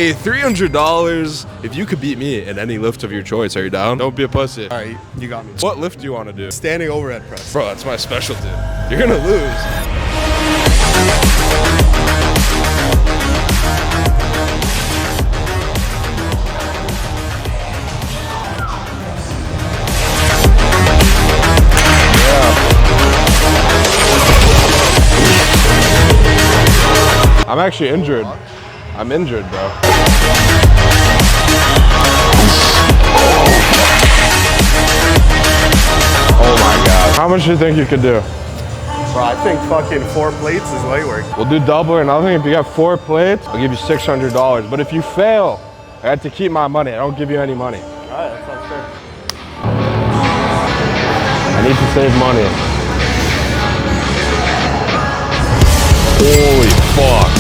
Hey, $300 if you could beat me in any lift of your choice. Are you down? Don't be a pussy. All right, you got me. What lift do you want to do? Standing overhead press. Bro, that's my specialty. You're gonna lose. I'm actually injured. I'm injured, bro. Oh my God. How much do you think you could do? Bro, I think fucking 4 plates is light work. We'll do double or nothing. If you got 4 plates, I'll give you $600. But if you fail, I have to keep my money. I don't give you any money. All right, that sounds fair. I need to save money. Holy fuck.